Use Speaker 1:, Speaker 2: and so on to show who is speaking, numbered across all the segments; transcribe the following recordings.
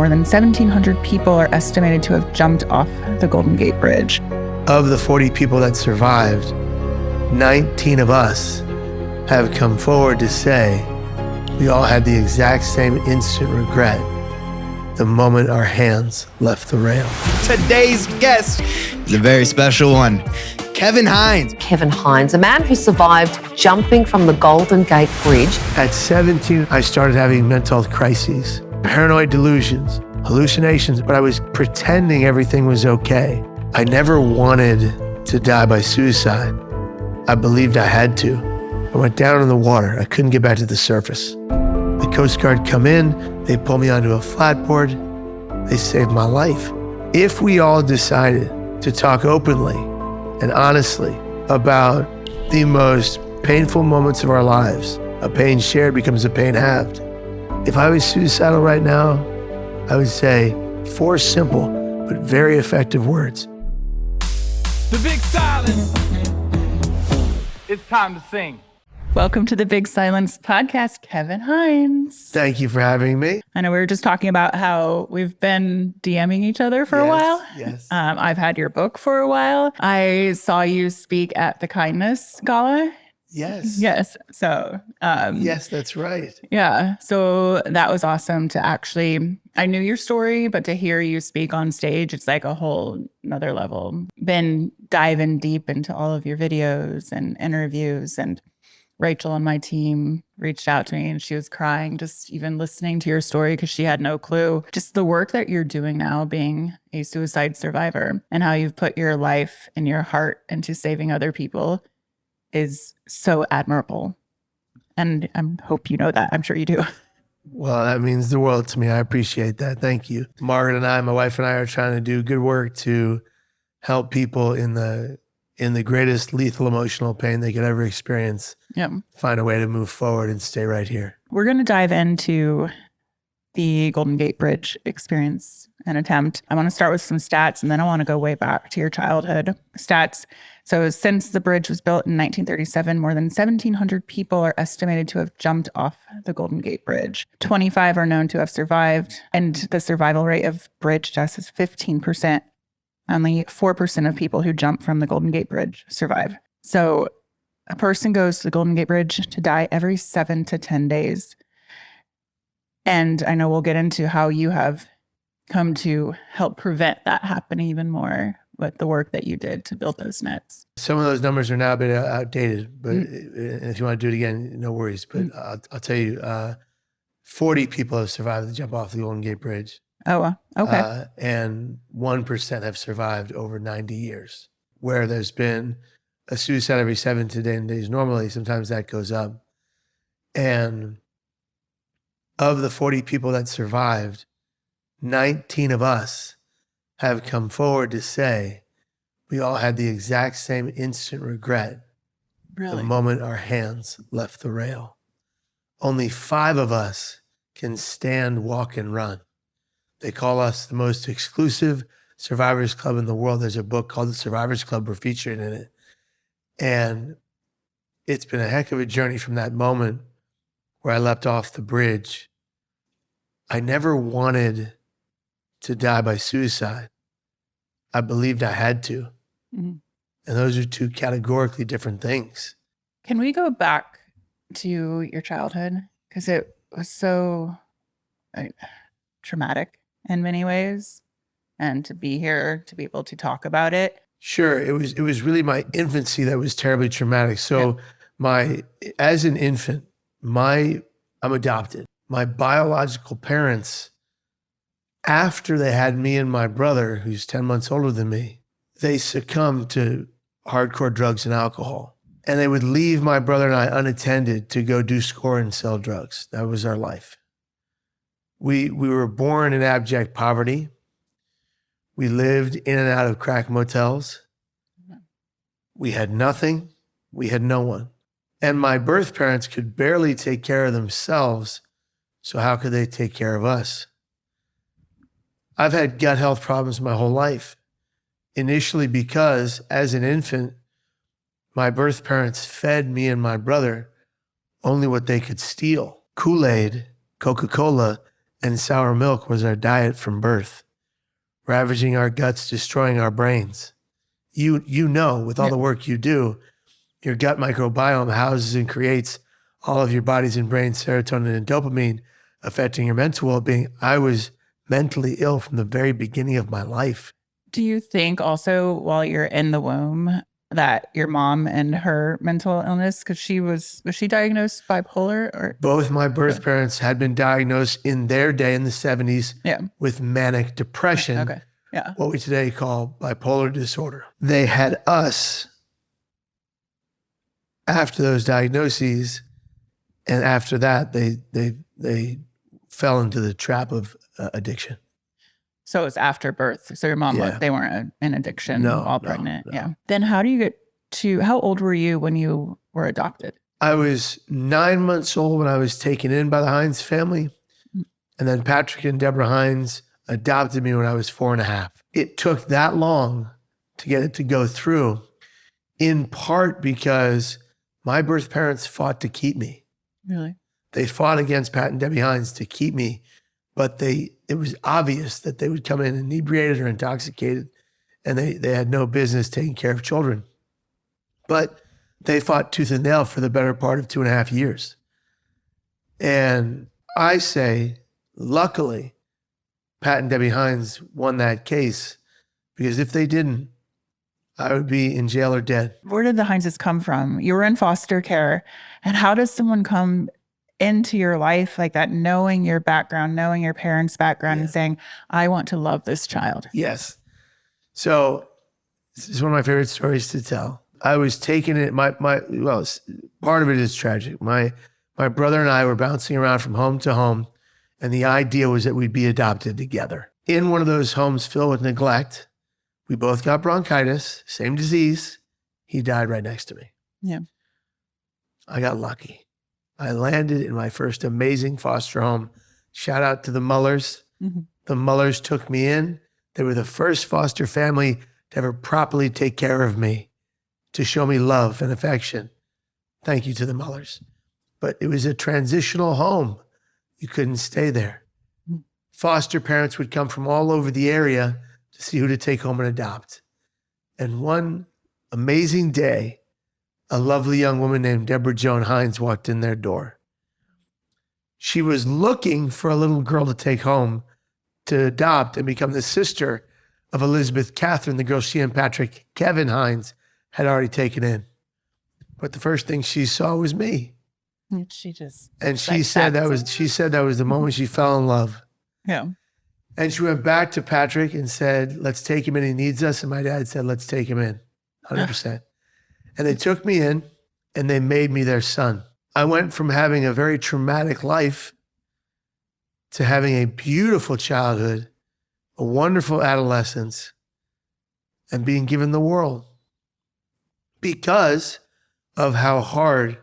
Speaker 1: More than 1,700 people are estimated to have jumped off the Golden Gate Bridge.
Speaker 2: Of the 40 people that survived, 19 of us have come forward to say we all had the exact same instant regret the moment our hands left the rail.
Speaker 3: Today's guest is a very special one, Kevin Hines.
Speaker 4: Kevin Hines, a man who survived jumping from the Golden Gate Bridge.
Speaker 2: At 17, I started having mental health crises, paranoid delusions, hallucinations, but I was pretending everything was okay. I never wanted to die by suicide. I believed I had to. I went down in the water. I couldn't get back to the surface. The Coast Guard come in, they pull me onto a flatboard, they saved my life. If we all decided to talk openly and honestly about the most painful moments of our lives, a pain shared becomes a pain halved. If I was suicidal right now, I would say 4 simple but very effective words.
Speaker 5: The big silence. It's time to sing.
Speaker 1: Welcome to the Big Silence podcast, Kevin Hines.
Speaker 2: Thank you for having me.
Speaker 1: I know we were just talking about how we've been DMing each other for a while.
Speaker 2: Yes.
Speaker 1: I've had your book for a while. I saw you speak at the Kindness Gala.
Speaker 2: Yes.
Speaker 1: Yes. So,
Speaker 2: Yes, that's right.
Speaker 1: yeah. So that was awesome to actually, I knew your story, but to hear you speak on stage, it's like a whole another level. Been diving deep into all of your videos and interviews, and Rachel on my team reached out to me and she was crying just even listening to your story because she had no clue. Just the work that you're doing now, being a suicide survivor, and how you've put your life and your heart into saving other people is so admirable. And I hope you know that. I'm sure you do.
Speaker 2: Well, that means the world to me. I appreciate that. Thank you. Margaret and I, my wife and I, are trying to do good work to help people in the greatest lethal emotional pain they could ever experience.
Speaker 1: Yep.
Speaker 2: Find a way to move forward and stay right here.
Speaker 1: We're going to dive into the Golden Gate Bridge experience and attempt. I want to start with some stats, and then I want to go way back to your childhood. Stats. So since the bridge was built in 1937, more than 1,700 people are estimated to have jumped off the Golden Gate Bridge. 25 are known to have survived, and the survival rate of bridge deaths is 15%. Only 4% of people who jump from the Golden Gate Bridge survive. So a person goes to the Golden Gate Bridge to die every 7 to 10 days. And I know we'll get into how you have come to help prevent that happening even more with the work that you did to build those nets.
Speaker 2: Some of those numbers are now a bit outdated, but if you want to do it again, no worries. But I'll tell you, 40 people have survived the jump off the Golden Gate Bridge.
Speaker 1: Oh, okay.
Speaker 2: And 1% have survived over 90 years, where there's been a suicide every 7 to 10 days. Normally, sometimes that goes up. And of the 40 people that survived, 19 of us have come forward to say we all had the exact same instant regret the moment our hands left the rail. Only 5 of us can stand, walk, and run. They call us the most exclusive survivors club in the world. There's a book called The Survivors Club. We're featured in it. And it's been a heck of a journey from that moment where I leapt off the bridge. I never wanted to die by suicide. I believed I had to. Mm-hmm. And those are 2 categorically different things.
Speaker 1: Can we go back to your childhood? Because it was so traumatic in many ways. And to be here, to be able to talk about it.
Speaker 2: Sure. It was really my infancy that was terribly traumatic. So as an infant, I'm adopted. My biological parents, after they had me and my brother, who's 10 months older than me, they succumbed to hardcore drugs and alcohol. And they would leave my brother and I unattended to go do score and sell drugs. That was our life. We were born in abject poverty. We lived in and out of crack motels. We had nothing. We had no one. And my birth parents could barely take care of themselves. So how could they take care of us? I've had gut health problems my whole life. Initially because as an infant, my birth parents fed me and my brother only what they could steal: Kool-Aid, Coca-Cola, and sour milk was our diet from birth, ravaging our guts, destroying our brains. You know, with all the work you do, your gut microbiome houses and creates all of your body's and brain's serotonin and dopamine, affecting your mental well-being. I was mentally ill from the very beginning of my life.
Speaker 1: Do you think also while you're in the womb that your mom and her mental illness, because was she diagnosed bipolar or?
Speaker 2: Both my birth parents had been diagnosed in their day in the 70s with manic depression.
Speaker 1: Okay. Yeah.
Speaker 2: What we today call bipolar disorder. They had us after those diagnoses, and after that, they fell into the trap of addiction.
Speaker 1: So it was after birth. So your mom, they weren't in addiction while pregnant.
Speaker 2: No.
Speaker 1: Yeah. Then how do you get to, how old were you when you were adopted?
Speaker 2: I was 9 months old when I was taken in by the Hines family. And then Patrick and Deborah Hines adopted me when I was 4.5. It took that long to get it to go through, in part because my birth parents fought to keep me.
Speaker 1: Really?
Speaker 2: They fought against Pat and Debbie Hines to keep me, but it was obvious that they would come in inebriated or intoxicated, and they had no business taking care of children. But they fought tooth and nail for the better part of 2.5 years. And I say, luckily, Pat and Debbie Hines won that case, because if they didn't, I would be in jail or dead.
Speaker 1: Where did the Hineses come from? You were in foster care. And how does someone come into your life like that, knowing your background, knowing your parents' background, and saying, I want to love this child?
Speaker 2: Yes. So this is one of my favorite stories to tell. I was taken in, well, part of it is tragic. My brother and I were bouncing around from home to home, and the idea was that we'd be adopted together. In one of those homes filled with neglect, we both got bronchitis, same disease. He died right next to me.
Speaker 1: Yeah.
Speaker 2: I got lucky. I landed in my first amazing foster home. Shout out to the Mullers. Mm-hmm. The Mullers took me in. They were the first foster family to ever properly take care of me, to show me love and affection. Thank you to the Mullers. But it was a transitional home. You couldn't stay there. Mm-hmm. Foster parents would come from all over the area to see who to take home and adopt. And one amazing day, a lovely young woman named Deborah Joan Hines walked in their door. She was looking for a little girl to take home to adopt and become the sister of Elizabeth Catherine, the girl she and Patrick, Kevin Hines, had already taken in. But the first thing she saw was me.
Speaker 1: She
Speaker 2: said that was the moment she fell in love.
Speaker 1: Yeah.
Speaker 2: And she went back to Patrick and said, let's take him in, he needs us. And my dad said, let's take him in, 100%. And they took me in and they made me their son. I went from having a very traumatic life to having a beautiful childhood, a wonderful adolescence, and being given the world because of how hard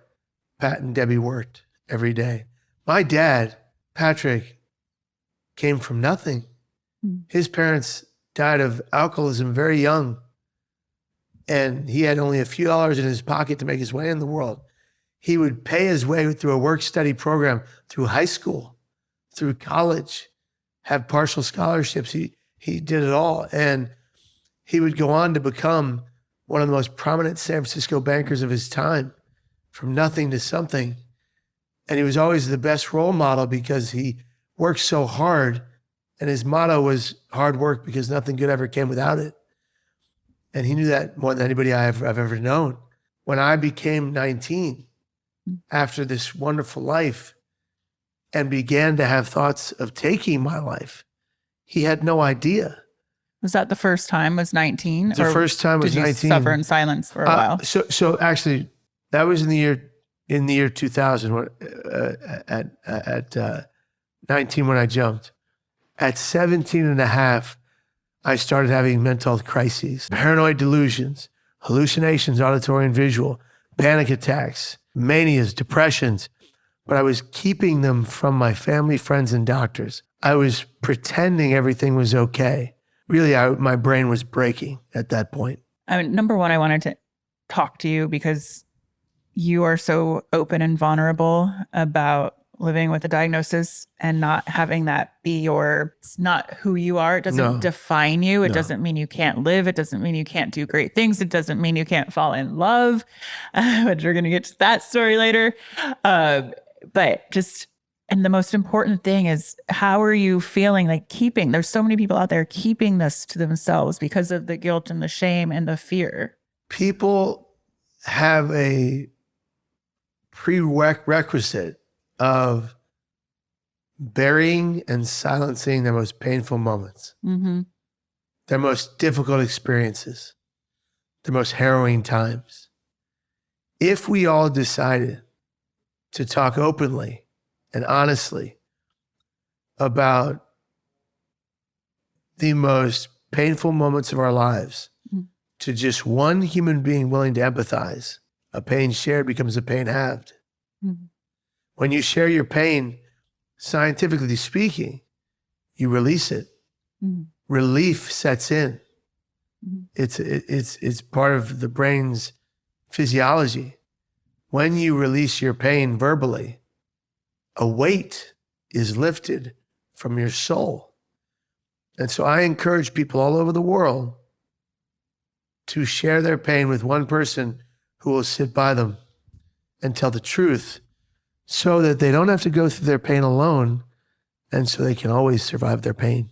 Speaker 2: Pat and Debbie worked every day. My dad, Patrick, came from nothing. His parents died of alcoholism very young, and he had only a few dollars in his pocket to make his way in the world. He would pay his way through a work-study program, through high school, through college, have partial scholarships. He did it all. And he would go on to become one of the most prominent San Francisco bankers of his time, from nothing to something. And he was always the best role model because he worked so hard. And his motto was hard work because nothing good ever came without it. And he knew that more than anybody I've ever known. When I became 19, after this wonderful life, and began to have thoughts of taking my life, he had no idea.
Speaker 1: Was that the first time, was 19?
Speaker 2: The first time was 19.
Speaker 1: Did you suffer in silence for a while?
Speaker 2: So actually, that was in the year 2000, at 19 when I jumped. At 17 and a half, I started having mental health crises, paranoid delusions, hallucinations, auditory and visual, panic attacks, manias, depressions. But I was keeping them from my family, friends, and doctors. I was pretending everything was okay. Really, my brain was breaking at that point.
Speaker 1: I mean, number one, I wanted to talk to you because you are so open and vulnerable about living with a diagnosis and not having that be it's not who you are. It doesn't
Speaker 2: No.
Speaker 1: define you. It
Speaker 2: No.
Speaker 1: doesn't mean you can't live. It doesn't mean you can't do great things. It doesn't mean you can't fall in love, but we're going to get to that story later. But just, and the most important thing is, how are you feeling like there's so many people out there keeping this to themselves because of the guilt and the shame and the fear.
Speaker 2: People have a prerequisite of burying and silencing their most painful moments, their most difficult experiences, their most harrowing times. If we all decided to talk openly and honestly about the most painful moments of our lives to just one human being willing to empathize, a pain shared becomes a pain halved. When you share your pain, scientifically speaking, you release it. Relief sets in. It's part of the brain's physiology. When you release your pain verbally, a weight is lifted from your soul. And so I encourage people all over the world to share their pain with one person who will sit by them and tell the truth, so that they don't have to go through their pain alone, and so they can always survive their pain.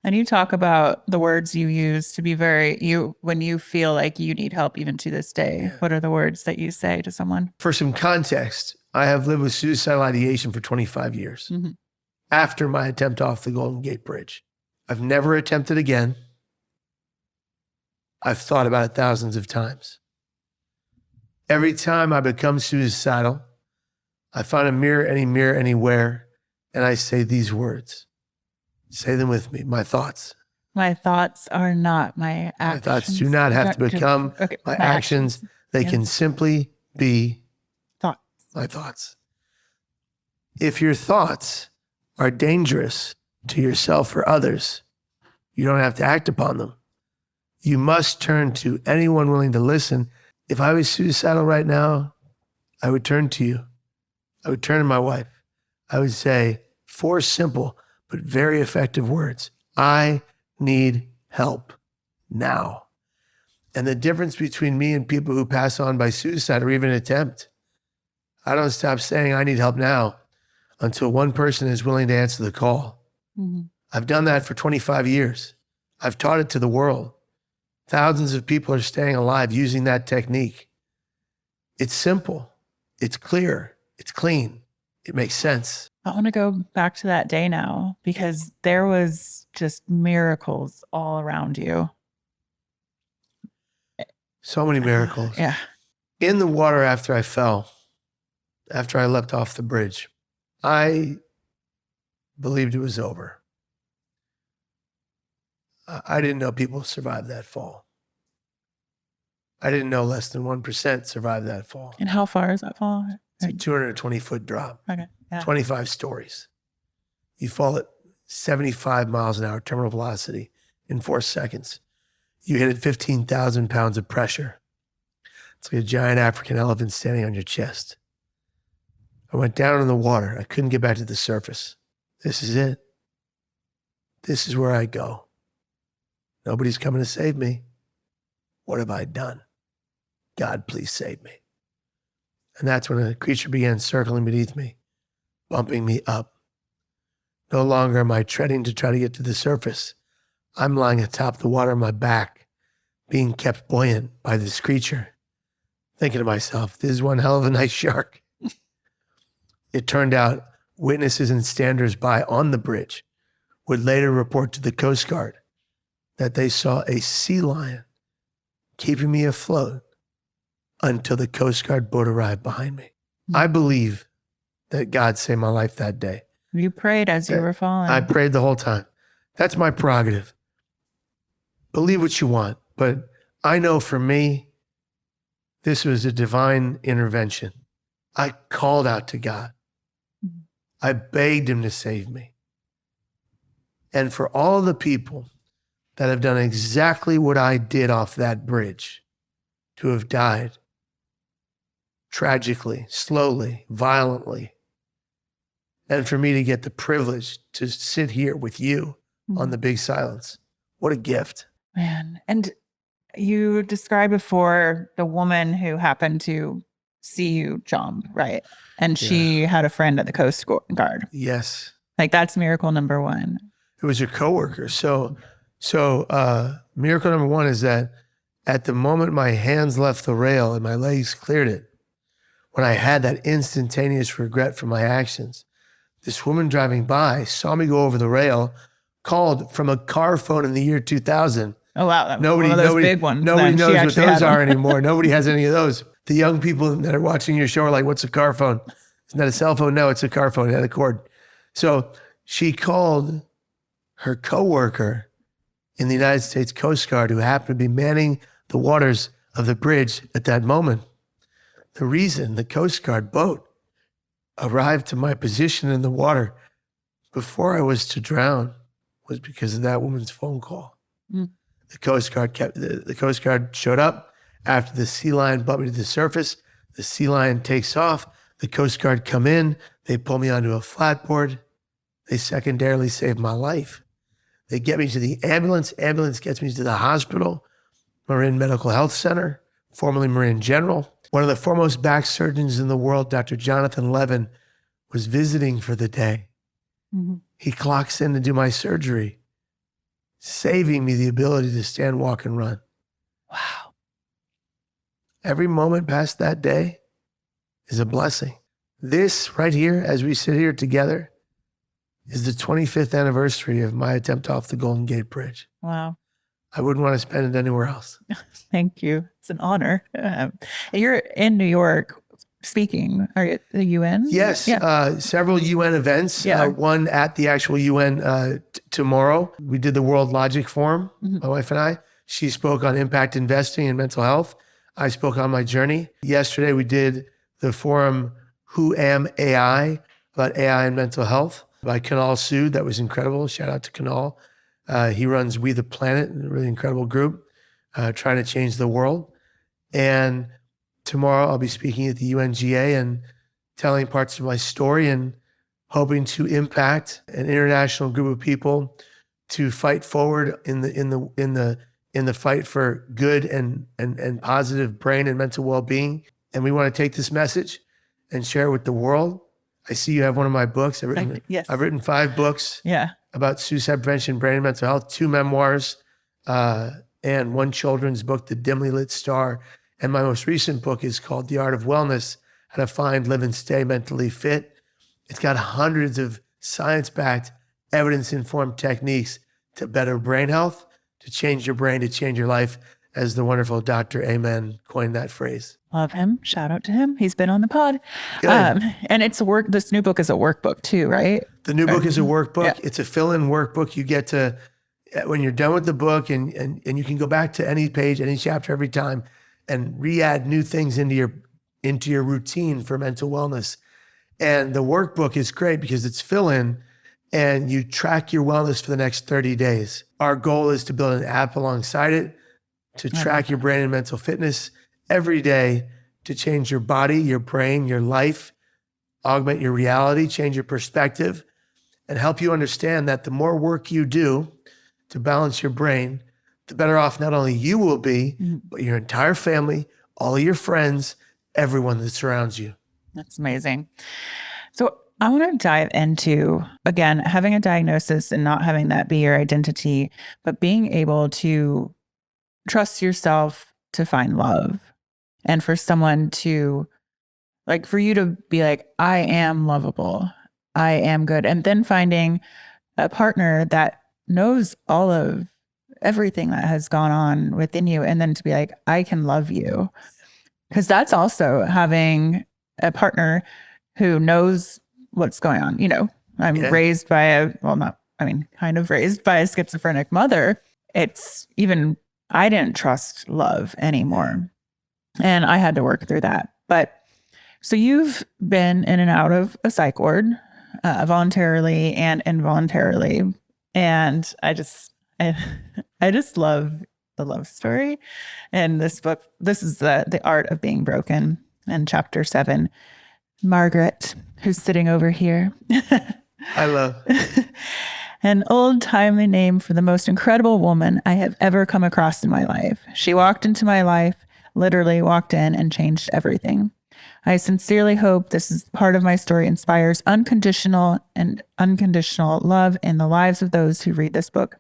Speaker 1: And you talk about the words you use to be when you feel like you need help, even to this day. Yeah. What are the words that you say to someone?
Speaker 2: For some context, I have lived with suicidal ideation for 25 years after my attempt off the Golden Gate Bridge. I've never attempted again. I've thought about it thousands of times. Every time I become suicidal, I find a mirror anywhere, and I say these words. Say them with me. My thoughts.
Speaker 1: My thoughts are not my actions.
Speaker 2: My thoughts do not have to become my actions. They can simply be
Speaker 1: thoughts.
Speaker 2: My thoughts. If your thoughts are dangerous to yourself or others, you don't have to act upon them. You must turn to anyone willing to listen. If I was suicidal right now, I would turn to you. I would turn to my wife. I would say 4 simple but very effective words. I need help now. And the difference between me and people who pass on by suicide or even attempt, I don't stop saying I need help now until one person is willing to answer the call. I've done that for 25 years. I've taught it to the world. Thousands of people are staying alive using that technique. It's simple. It's clear. It's clean. It makes sense.
Speaker 1: I want to go back to that day now, because there was just miracles all around you.
Speaker 2: So many miracles.
Speaker 1: Yeah.
Speaker 2: In the water after I fell, after I leapt off the bridge, I believed it was over. I didn't know people survived that fall. I didn't know less than 1% survived that fall.
Speaker 1: And how far is that fall?
Speaker 2: It's a 220-foot drop.
Speaker 1: Okay. Yeah.
Speaker 2: 25 stories. You fall at 75 miles an hour terminal velocity in 4 seconds. You hit at 15,000 pounds of pressure. It's like a giant African elephant standing on your chest. I went down in the water. I couldn't get back to the surface. This is it. This is where I go. Nobody's coming to save me. What have I done? God, please save me. And that's when a creature began circling beneath me, bumping me up. No longer am I treading to try to get to the surface. I'm lying atop the water on my back, being kept buoyant by this creature, thinking to myself, this is one hell of a nice shark. It turned out witnesses and standers by on the bridge would later report to the Coast Guard that they saw a sea lion keeping me afloat until the Coast Guard boat arrived behind me. I believe that God saved my life that day.
Speaker 1: You prayed as you were falling.
Speaker 2: I prayed the whole time. That's my prerogative. Believe what you want, but I know for me, this was a divine intervention. I called out to God. I begged him to save me. And for all the people that have done exactly what I did off that bridge, to have died tragically, slowly, violently, And for me to get the privilege to sit here with you on the big silence. What a gift.
Speaker 1: Man. And you described before the woman who happened to see you jump, right? And she had a friend at the Coast Guard.
Speaker 2: Yes.
Speaker 1: Like that's miracle number one.
Speaker 2: It was your coworker. So miracle number one is that at the moment my hands left the rail and my legs cleared it, when I had that instantaneous regret for my actions, this woman driving by saw me go over the rail, called from a car phone in the year 2000.
Speaker 1: Oh, wow. That was one of those big ones.
Speaker 2: Nobody
Speaker 1: then.
Speaker 2: knows what
Speaker 1: actually
Speaker 2: those
Speaker 1: had
Speaker 2: are
Speaker 1: one.
Speaker 2: anymore. Nobody has any of those. The young people that are watching your show are like, what's a car phone? Isn't that a cell phone? No, it's a car phone. It had a cord. So she called her coworker in the United States Coast Guard who happened to be manning the waters of the bridge at that moment. The reason the Coast Guard boat arrived to my position in the water before I was to drown was because of that woman's phone call. The Coast Guard the Coast Guard showed up after the sea lion bumped me to the surface. The sea lion takes off. The Coast Guard come in. They pull me onto a flatboard. They secondarily save my life. They get me to the ambulance. Ambulance gets me to the hospital, Marin Medical Health Center, formerly Marin General. One of the foremost back surgeons in the world, Dr. Jonathan Levin, was visiting for the day. He clocks in to do my surgery, saving me the ability to stand, walk, and run.
Speaker 1: Wow.
Speaker 2: Every moment past that day is a blessing. This right here, as we sit here together, is the 25th anniversary of my attempt off the Golden Gate Bridge.
Speaker 1: Wow.
Speaker 2: I wouldn't want to spend it anywhere else.
Speaker 1: Thank you. It's an honor. You're in New York speaking. Are you at the UN?
Speaker 2: Yes,
Speaker 1: Yeah.
Speaker 2: several UN events.
Speaker 1: Yeah.
Speaker 2: One at the actual UN tomorrow. We did the World Logic Forum, my wife and I. She spoke on impact investing and mental health. I spoke on my journey. Yesterday, we did the forum, Who Am AI, about AI and mental health by Kunal Sood. That was incredible. Shout out to Kunal. He runs We the Planet, a really incredible group, trying to change the world. And tomorrow I'll be speaking at the UNGA and telling parts of my story and hoping to impact an international group of people to fight forward in the fight for good and positive brain and mental well-being. And we want to take this message and share it with the world. I see you have one of my books.
Speaker 1: Yes.
Speaker 2: I've written 5 books.
Speaker 1: Yeah.
Speaker 2: About suicide prevention, brain and mental health, 2 memoirs, and 1 children's book, The Dimly Lit Star. And my most recent book is called The Art of Wellness, How to Find, Live, and Stay Mentally Fit. It's got hundreds of science-backed, evidence-informed techniques to better brain health, to change your brain, to change your life, as the wonderful Dr. Amen coined that phrase.
Speaker 1: Love him. Shout out to him. He's been on the pod.
Speaker 2: Good.
Speaker 1: And it's this new book is a workbook too, right?
Speaker 2: The new book is a workbook.
Speaker 1: Yeah.
Speaker 2: It's a fill-in workbook. You get to, when you're done with the book, and you can go back to any page, any chapter every time, and re-add new things into your routine for mental wellness. And the workbook is great because it's fill-in, and you track your wellness for the next 30 days. Our goal is to build an app alongside it to track your brain and mental fitness every day, to change your body, your brain, your life, augment your reality, change your perspective, and help you understand that the more work you do to balance your brain, the better off not only you will be, but your entire family, all of your friends, everyone that surrounds you.
Speaker 1: That's amazing. So I want to dive into, again, having a diagnosis and not having that be your identity, but being able to trust yourself to find love, and for someone to, like, for you to be like, I am lovable, I am good. And then finding a partner that knows all of everything that has gone on within you. And then to be like, I can love you. Because that's also having a partner who knows what's going on. You know, I'm raised by kind of raised by a schizophrenic mother. It's even, I didn't trust love anymore. And I had to work through that. But so you've been in and out of a psych ward, voluntarily and involuntarily. And I just love the love story. And this book, this is the Art of Being Broken, and chapter 7 Margaret, who's sitting over here.
Speaker 2: I love.
Speaker 1: An old-timey name for the most incredible woman I have ever come across in my life. She walked into my life, literally walked in and changed everything. I sincerely hope this is part of my story inspires unconditional love in the lives of those who read this book.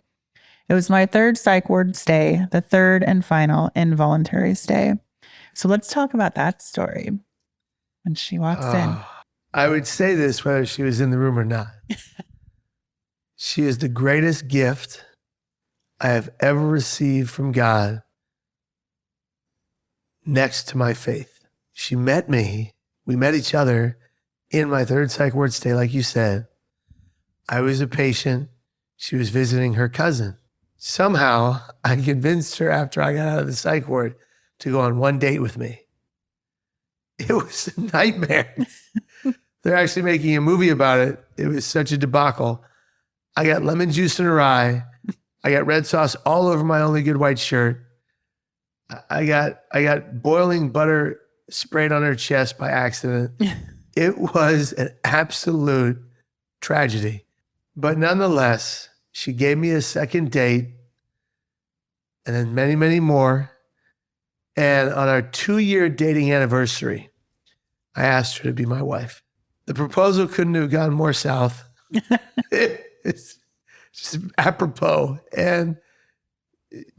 Speaker 1: It was my third psych ward stay, the third and final involuntary stay. So let's talk about that story when she walks in.
Speaker 2: I would say this whether she was in the room or not. She is the greatest gift I have ever received from God next to my faith. She met me. We met each other in my third psych ward stay, like you said. I was a patient. She was visiting her cousin. Somehow, I convinced her after I got out of the psych ward to go on one date with me. It was a nightmare. They're actually making a movie about it. It was such a debacle. I got lemon juice in her eye. I got red sauce all over my only good white shirt. I got boiling butter sprayed on her chest by accident. It was an absolute tragedy. But nonetheless, she gave me a second date and then many, many more. And on our 2-year dating anniversary, I asked her to be my wife. The proposal couldn't have gone more south. It's just apropos. And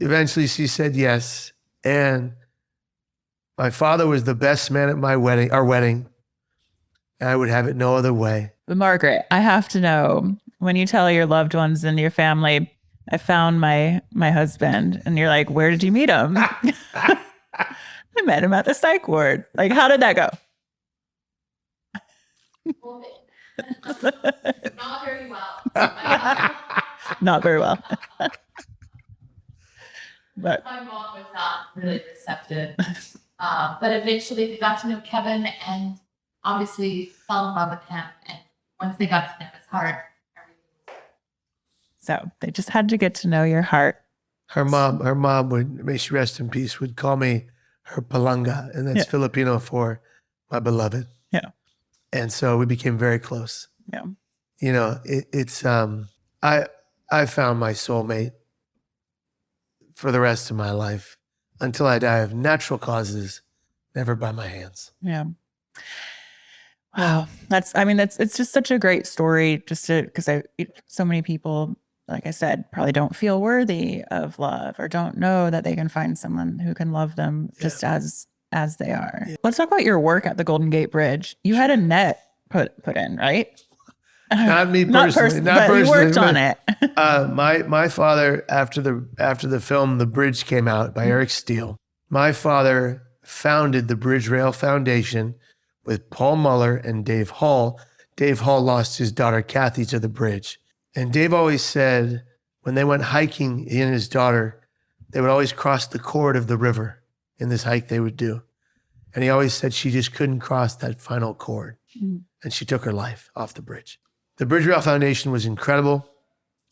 Speaker 2: eventually she said yes. And my father was the best man at our wedding. And I would have it no other way.
Speaker 1: But Margaret, I have to know, when you tell your loved ones and your family, I found my husband, and you're like, where did you meet him? I met him at the psych ward. Like, how did that go?
Speaker 6: Not very well.
Speaker 1: Not very well. But
Speaker 6: My mom was not really receptive. But eventually they got to know Kevin and obviously fell in love with him. And once they got to know his heart,
Speaker 1: so they just had to get to know your heart.
Speaker 2: Her mom would, may she rest in peace, would call me her palanga, and that's Filipino for my beloved.
Speaker 1: Yeah.
Speaker 2: And so we became very close.
Speaker 1: Yeah.
Speaker 2: You know, I found my soulmate for the rest of my life until I die of natural causes, never by my hands.
Speaker 1: Yeah. Wow. It's just such a great story because so many people, like I said, probably don't feel worthy of love or don't know that they can find someone who can love them just as they are. Yeah. Let's talk about your work at the Golden Gate Bridge. You had a net put in, right?
Speaker 2: Not me personally.
Speaker 1: Not personally. You worked on it.
Speaker 2: My father, after the film The Bridge came out by Eric Steele, my father founded the Bridge Rail Foundation with Paul Muller and Dave Hall. Dave Hall lost his daughter Kathy to the bridge. And Dave always said when they went hiking, he and his daughter, they would always cross the cord of the river in this hike they would do. And he always said she just couldn't cross that final cord. And she took her life off the bridge. The Bridge Rail Foundation was incredible.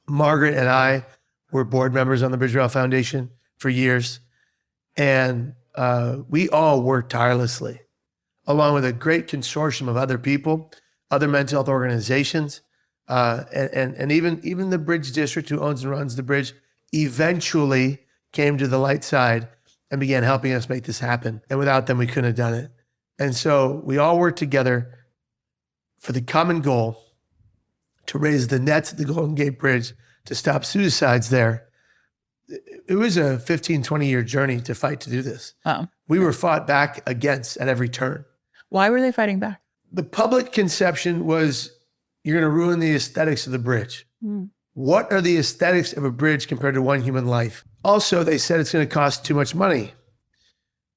Speaker 2: Margaret and I were board members on the Bridge Rail Foundation for years. And we all worked tirelessly, along with a great consortium of other people, other mental health organizations, and even the Bridge District, who owns and runs the bridge, eventually came to the light side and began helping us make this happen. And without them, we couldn't have done it. And so we all worked together for the common goal to raise the nets at the Golden Gate Bridge to stop suicides there. It was a 15, 20-year journey to fight to do this.
Speaker 1: Oh.
Speaker 2: We were fought back against at every turn.
Speaker 1: Why were they fighting back?
Speaker 2: The public conception was, you're going to ruin the aesthetics of the bridge. What are the aesthetics of a bridge compared to one human life? Also, they said it's going to cost too much money.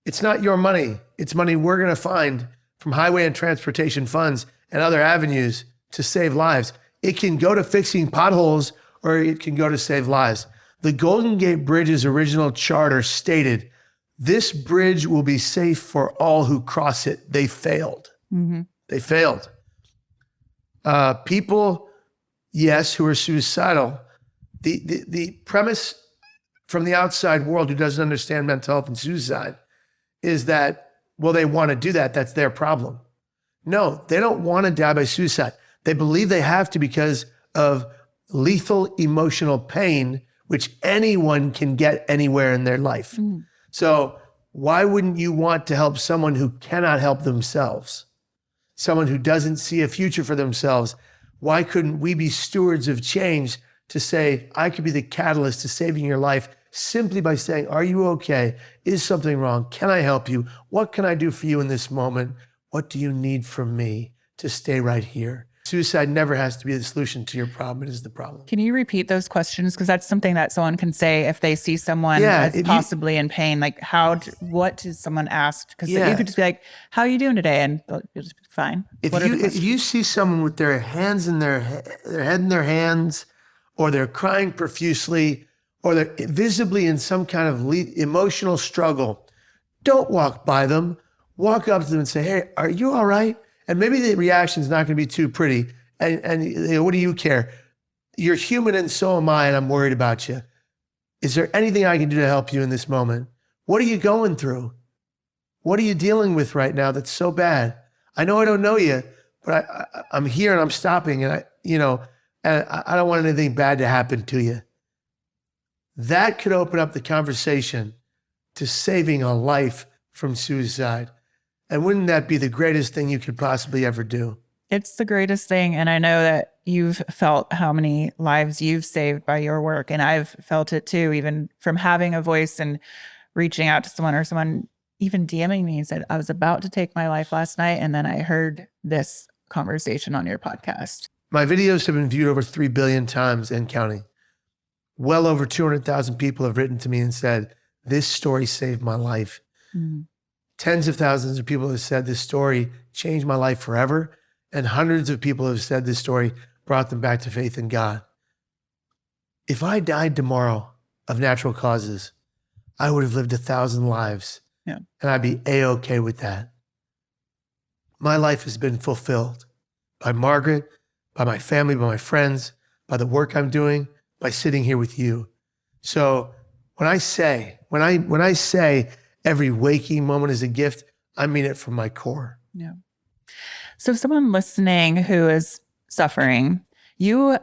Speaker 2: It's not your money. It's money we're going to find from highway and transportation funds and other avenues to save lives. It can go to fixing potholes or it can go to save lives. The Golden Gate Bridge's original charter stated, this bridge will be safe for all who cross it. They failed. They failed. People, yes, who are suicidal. The premise from the outside world who doesn't understand mental health and suicide is that, well, they want to do that. That's their problem. No, they don't want to die by suicide. They believe they have to because of lethal emotional pain, which anyone can get anywhere in their life. So why wouldn't you want to help someone who cannot help themselves? Someone who doesn't see a future for themselves? Why couldn't we be stewards of change to say, I could be the catalyst to saving your life simply by saying, are you okay? Is something wrong? Can I help you? What can I do for you in this moment? What do you need from me to stay right here? Suicide never has to be the solution to your problem. It is the problem.
Speaker 1: Can you repeat those questions? Because that's something that someone can say if they see someone that's possibly in pain. Like, what does someone ask? Because you could just be like, how are you doing today? And you'll just be fine.
Speaker 2: If you see someone with their hands in their head in their hands, or they're crying profusely, or they're visibly in some kind of emotional struggle, don't walk by them. Walk up to them and say, hey, are you all right? And maybe the reaction is not going to be too pretty. And you know, what do you care? You're human and so am I, and I'm worried about you. Is there anything I can do to help you in this moment? What are you going through? What are you dealing with right now that's so bad? I know I don't know you, but I'm here and I'm stopping, and I don't want anything bad to happen to you. That could open up the conversation to saving a life from suicide. And wouldn't that be the greatest thing you could possibly ever do?
Speaker 1: It's the greatest thing. And I know that you've felt how many lives you've saved by your work. And I've felt it too, even from having a voice and reaching out to someone, or someone even DMing me and said, I was about to take my life last night, and then I heard this conversation on your podcast.
Speaker 2: My videos have been viewed over 3 billion times and counting. Well over 200,000 people have written to me and said, this story saved my life. Tens of thousands of people have said this story changed my life forever. And hundreds of people have said this story brought them back to faith in God. If I died tomorrow of natural causes, I would have lived 1,000 lives.
Speaker 1: Yeah.
Speaker 2: And I'd be A-okay with that. My life has been fulfilled by Margaret, by my family, by my friends, by the work I'm doing, by sitting here with you. So when I say every waking moment is a gift, I mean it from my core.
Speaker 1: Yeah. So someone listening who is suffering, you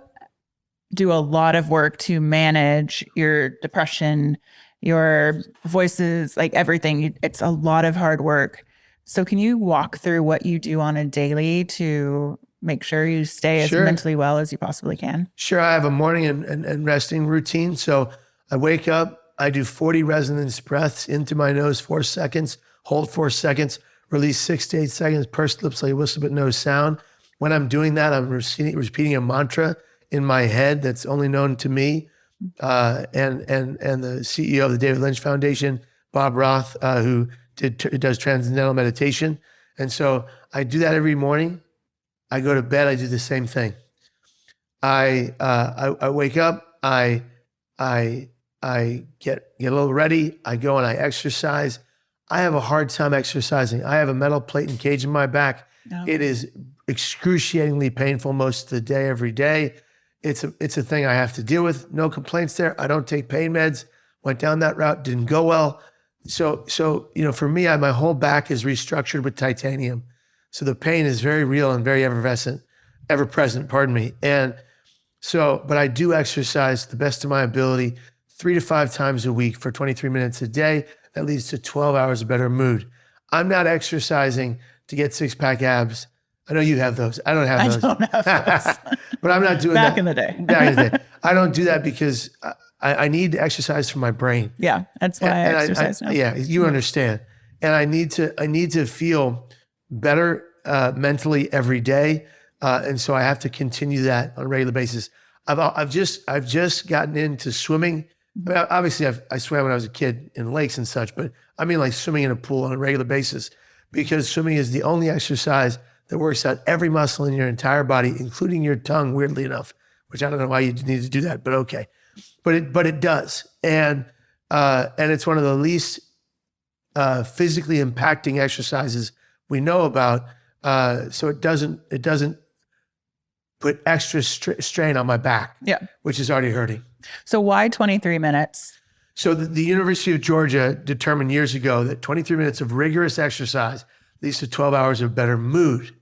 Speaker 1: do a lot of work to manage your depression, your voices, like everything. It's a lot of hard work. So can you walk through what you do on a daily to make sure you stay as mentally well as you possibly can? Sure.
Speaker 2: I have a morning and resting routine. So I wake up, I do 40 resonance breaths into my nose, 4 seconds, hold 4 seconds, release 6 to 8 seconds, pursed lips like a whistle but no sound. When I'm doing that, I'm repeating a mantra in my head that's only known to me. And the CEO of the David Lynch Foundation, Bob Roth, who does transcendental meditation. And so I do that every morning. I go to bed, I do the same thing. I wake up, I get a little ready, I go and I exercise. I have a hard time exercising. I have a metal plate and cage in my back. No. It is excruciatingly painful most of the day, every day. It's a thing I have to deal with. No complaints there. I don't take pain meds. Went down that route, didn't go well. So for me, my whole back is restructured with titanium. So the pain is very real and very ever present, pardon me. And so, but I do exercise to the best of my ability 3 to 5 times a week for 23 minutes a day. That leads to 12 hours of better mood. I'm not exercising to get 6-pack abs. I know you have those. I don't have those.
Speaker 1: I don't have those.
Speaker 2: But I'm not doing that.
Speaker 1: Back in the day.
Speaker 2: I don't do that because I need to exercise for my brain.
Speaker 1: Yeah, that's why I exercise now.
Speaker 2: Yeah, you understand. And I need to feel better mentally every day. And so I have to continue that on a regular basis. I've just gotten into swimming. I mean, obviously, I swam when I was a kid in lakes and such, but I mean like swimming in a pool on a regular basis, because swimming is the only exercise that works out every muscle in your entire body, including your tongue, weirdly enough, which I don't know why you need to do that, but okay. But it does. And it's one of the least physically impacting exercises we know about. So it doesn't put extra strain on my back, which is already hurting.
Speaker 1: So why 23 minutes?
Speaker 2: So the University of Georgia determined years ago that 23 minutes of rigorous exercise leads to 12 hours of better mood.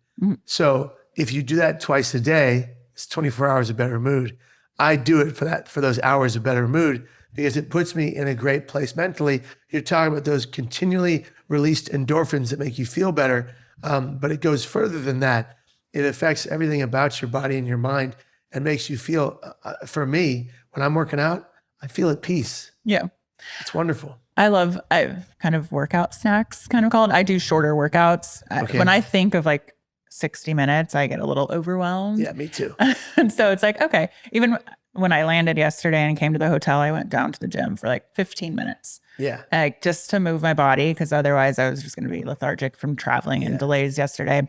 Speaker 2: So if you do that twice a day, it's 24 hours of better mood. I do it for those hours of better mood because it puts me in a great place mentally. You're talking about those continually released endorphins that make you feel better. But it goes further than that. It affects everything about your body and your mind and makes you feel, for me, when I'm working out, I feel at peace.
Speaker 1: Yeah.
Speaker 2: It's wonderful.
Speaker 1: I kind of workout snacks, kind of called. I do shorter workouts.
Speaker 2: Okay.
Speaker 1: When I think of like 60 minutes, I get a little overwhelmed.
Speaker 2: Yeah, me too.
Speaker 1: And so it's like, okay, even when I landed yesterday and came to the hotel, I went down to the gym for like 15 minutes.
Speaker 2: Yeah.
Speaker 1: Like just to move my body, because otherwise I was just going to be lethargic from traveling and delays yesterday.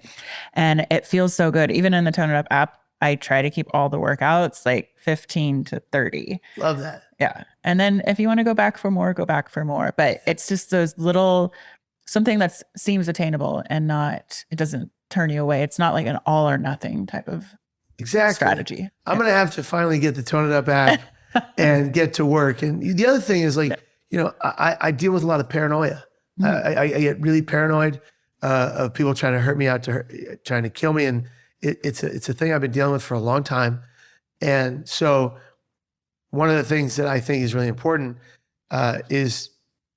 Speaker 1: And it feels so good. Even in the Tone It Up app, I try to keep all the workouts like 15 to 30.
Speaker 2: Love that.
Speaker 1: Yeah. And then if you want to go back for more, go back for more. But it's just those little, something that seems attainable and not, it doesn't turn you away. It's not like an all or nothing type of strategy.
Speaker 2: I'm going to have to finally get the Tone It Up app and get to work. And the other thing is like, I deal with a lot of paranoia. I get really paranoid of people trying to hurt me out, trying to kill me. And it's a thing I've been dealing with for a long time. And so one of the things that I think is really important is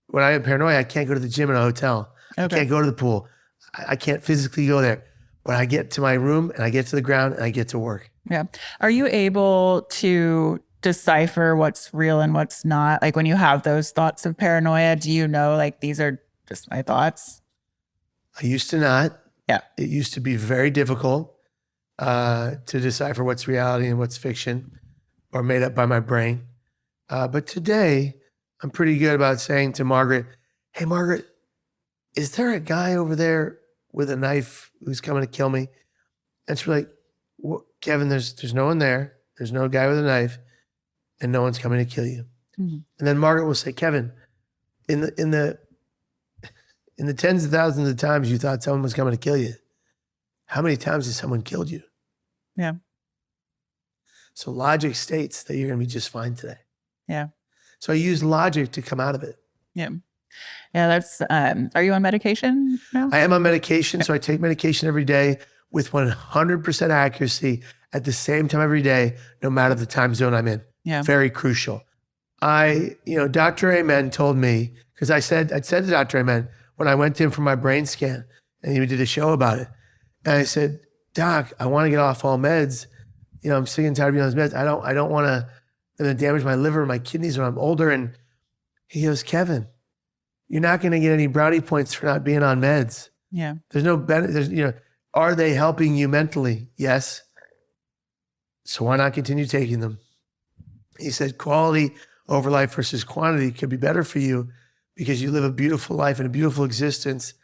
Speaker 2: when I have paranoia, I can't go to the gym in a hotel. Okay. I can't go to the pool. I can't physically go there. But I get to my room and I get to the ground and I get to work.
Speaker 1: Yeah. Are you able to decipher what's real and what's not? Like when you have those thoughts of paranoia, do you know like these are just my thoughts?
Speaker 2: I used to not.
Speaker 1: Yeah.
Speaker 2: It used to be very difficult to decipher what's reality and what's fiction or made up by my brain. But today, I'm pretty good about saying to Margaret, hey, Margaret, is there a guy over there with a knife who's coming to kill me? And she's like, Kevin, there's no one there. There's no guy with a knife and no one's coming to kill you. Mm-hmm. And then Margaret will say, Kevin, in the tens of thousands of times you thought someone was coming to kill you, how many times has someone killed you?
Speaker 1: Yeah.
Speaker 2: So logic states that you're going to be just fine today.
Speaker 1: Yeah. So
Speaker 2: I use logic to come out of it.
Speaker 1: Yeah. Yeah, that's, are you on medication now?
Speaker 2: I am on medication. Okay. So I take medication every day with 100% accuracy at the same time every day, no matter the time zone I'm in.
Speaker 1: Yeah.
Speaker 2: Very crucial. Dr. Amen told me, because I said to Dr. Amen, when I went to him for my brain scan and he did a show about it. And I said, Doc, I want to get off all meds. I'm sick and tired of being on those meds. I don't want to damage my liver, my kidneys when I'm older. And he goes, Kevin, you're not going to get any brownie points for not being on meds.
Speaker 1: Yeah.
Speaker 2: There's no benefit. Are they helping you mentally? Yes. So why not continue taking them? He said, quality over life versus quantity could be better for you because you live a beautiful life and a beautiful existence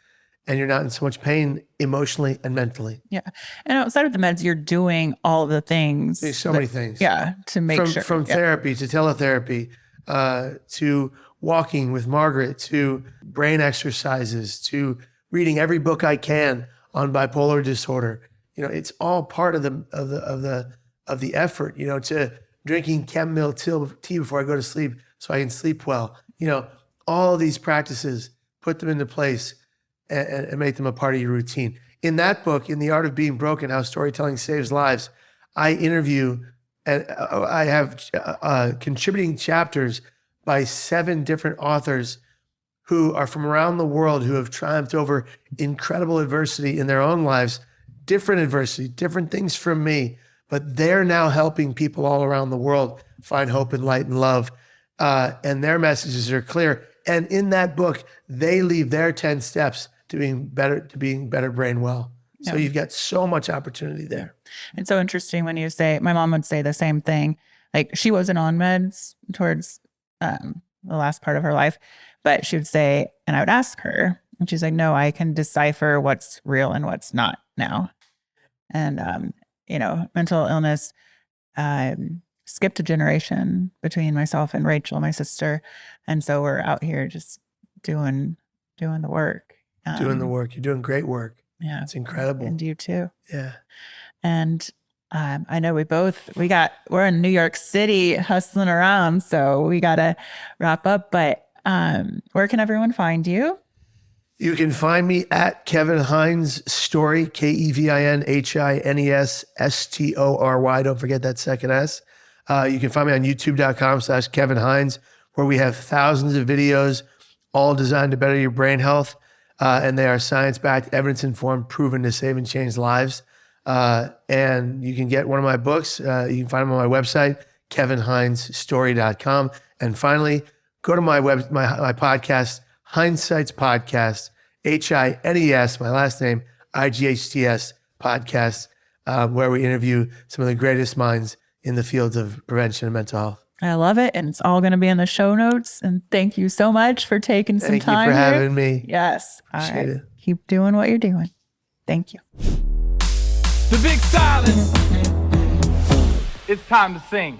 Speaker 2: and you're not in so much pain emotionally and mentally.
Speaker 1: Yeah. And outside of the meds, you're doing all the things.
Speaker 2: There's so many things.
Speaker 1: Yeah. To make sure.
Speaker 2: From therapy to teletherapy, to walking with Margaret, to brain exercises, to reading every book I can on bipolar disorder. It's all part of the effort, to drinking chamomile tea before I go to sleep so I can sleep well. All of these practices, put them into place and make them a part of your routine. In that book, In the Art of Being Broken, How Storytelling Saves Lives, I interview and I have contributing chapters by 7 different authors who are from around the world who have triumphed over incredible adversity in their own lives, different adversity, different things from me, but they're now helping people all around the world find hope and light and love. And their messages are clear. And in that book, they leave their 10 steps to being better brain well. So you've got so much opportunity there.
Speaker 1: It's so interesting when you say, my mom would say the same thing. Like she wasn't on meds towards the last part of her life, but she would say, and I would ask her, and she's like, no, I can decipher what's real and what's not now. And, mental illness skipped a generation between myself and Rachel, my sister. And so we're out here just doing the work.
Speaker 2: Doing the work. You're doing great work.
Speaker 1: Yeah.
Speaker 2: It's incredible.
Speaker 1: And you too.
Speaker 2: Yeah.
Speaker 1: And I know we're in New York City hustling around, so we got to wrap up, but where can everyone find you?
Speaker 2: You can find me at Kevin Hines Story, KevinHinesStory. Don't forget that second S. You can find me on youtube.com/Kevin Hines, where we have thousands of videos, all designed to better your brain health. And they are science-backed, evidence-informed, proven to save and change lives. And you can get one of my books. You can find them on my website, KevinHinesStory.com. And finally, go to my podcast, Hindsight's Podcast, HINES, my last name, IGHTS podcast, where we interview some of the greatest minds in the fields of prevention and mental health.
Speaker 1: I love it. And it's all going to be in the show notes. And thank you so much for taking some time.
Speaker 2: Thank you for
Speaker 1: here.
Speaker 2: having me.
Speaker 1: Yes. All
Speaker 2: Appreciate
Speaker 1: right.
Speaker 2: it.
Speaker 1: Keep doing what you're doing. Thank you.
Speaker 5: The big silence. It's time to sing.